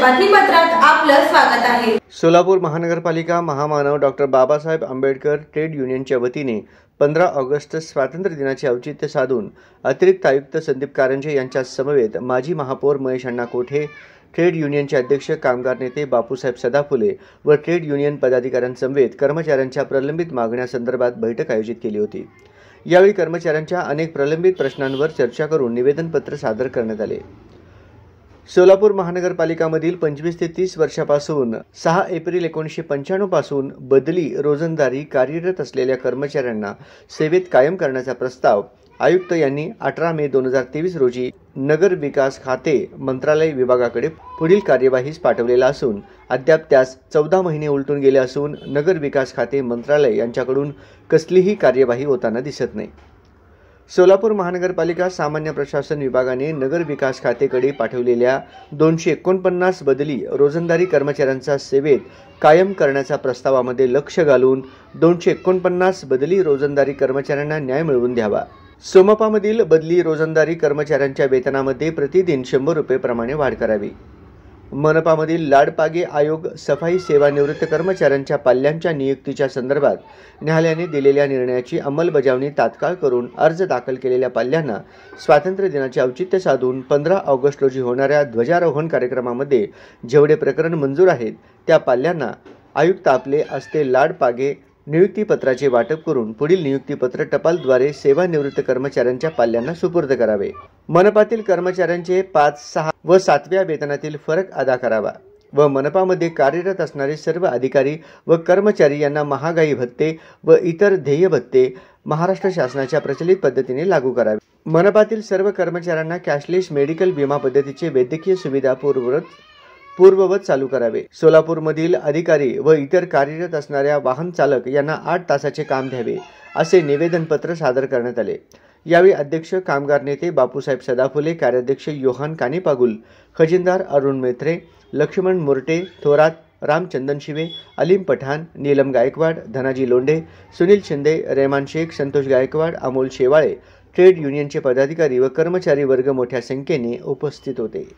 बातमीपत्रात आपलं स्वागत आहे। सोलापूर महानगरपालिका महामानव डॉक्टर बाबासाहेब आंबेडकर ट्रेड युनियनच्या वतीने 15 ऑगस्ट स्वातंत्र्य दिनाचे औचित्य साधून अतिरिक्त आयुक्त संदीप कारंजे यांच्या समवेत माजी महापौर महेश अण्णा कोठे, ट्रेड युनियनचे अध्यक्ष कामगार नेते बापूसाहेब सदाफुले व ट्रेड युनियन पदाधिकाऱ्यांसमवेत कर्मचाऱ्यांच्या प्रलंबित मागण्यांसंदर्भात बैठक आयोजित केली होती। यावेळी कर्मचाऱ्यांच्या अनेक प्रलंबित प्रश्नांवर चर्चा करून निवेदनपत्र सादर करण्यात आले। सोलापूर महानगरपालिकामधील 25 ते 30 वर्षापासून 6 एप्रिल 1995 पासून बदली रोजंदारी कार्यरत असलेल्या कर्मचाऱ्यांना सेवेत कायम करण्याचा प्रस्ताव आयुक्त यांनी 18 मे 2023 रोजी नगर विकास खाते मंत्रालय विभागाकडे पुढील कार्यवाहीस पाठवलेला असून अद्याप त्यास 14 महिने उलटून गेले असून नगर विकास खाते मंत्रालय यांच्याकडून कसलीही कार्यवाही होताना दिसत नाही। सोलापूर महानगरपालिका सामान्य प्रशासन विभागाने नगर विकास खातेकडे पाठवलेल्या 249 बदली रोजंदारी कर्मचाऱ्यांचा सेवेत कायम करण्याच्या प्रस्तावामध्ये लक्ष घालून 249 बदली रोजंदारी कर्मचाऱ्यांना न्याय मिळवून द्यावा। सोमपामधील बदली रोजंदारी कर्मचाऱ्यांच्या वेतनामध्ये प्रतिदिन 100 रुपये प्रमाणे वाढ करावी। मनपामधील लाडपागे आयोग सफाई सेवानिवृत्त कर्मचाऱ्यांच्या पाल्यांच्या नियुक्तीच्या संदर्भात न्यायालयाने दिलेल्या निर्णयाची अंमलबजावणी तात्काळ करून अर्ज दाखल केलेल्या पाल्यांना स्वातंत्र्य दिनाचे औचित्य साधून 15 ऑगस्ट रोजी होणाऱ्या ध्वजारोहण कार्यक्रमामध्ये जेवढे प्रकरण मंजूर आहेत त्या पाल्यांना आयुक्त आपले असते लाडपागे नियुक्तीपत्राचे वाटप करून पुढील नियुक्तीपत्र टपालद्वारे सेवानिवृत्त कर्मचाऱ्यांच्या पाल्यांना सुपूर्द करावे। मनपातील कर्मचाऱ्यांचे 5, 6 व 7व्या वेतनातील फरक अदा करावा व मनपामध्ये कार्यरत असणारे सर्व अधिकारी व कर्मचारी यांना महागाई भत्ते व इतर ध्येय भत्ते महाराष्ट्र शासनाच्या प्रचलित पद्धतीने लागू करावे। मनपातील सर्व कर्मचाऱ्यांना कॅशलेस मेडिकल विमा पद्धतीचे वैद्यकीय सुविधा पूर्ववत चालू करावे। सोलापूरमधील अधिकारी व इतर कार्यरत असणाऱ्या वाहन चालक यांना 8 तासाचे काम द्यावे असे निवेदनपत्र सादर करण्यात आले। यावेळी अध्यक्ष कामगार नेते बापूसाहेब सदाफुले, कार्याध्यक्ष योहान कानेपागुल, खजिनदार अरुण मेत्रे, लक्ष्मण मुर्टे, थोरात, रामचंदन शिवे, अलीम पठाण, नीलम गायकवाड, धनाजी लोंढे, सुनील शिंदे, रेहमान शेख, संतोष गायकवाड, अमोल शेवाळे, ट्रेड युनियनचे पदाधिकारी व कर्मचारी वर्ग मोठ्या संख्येने उपस्थित होते।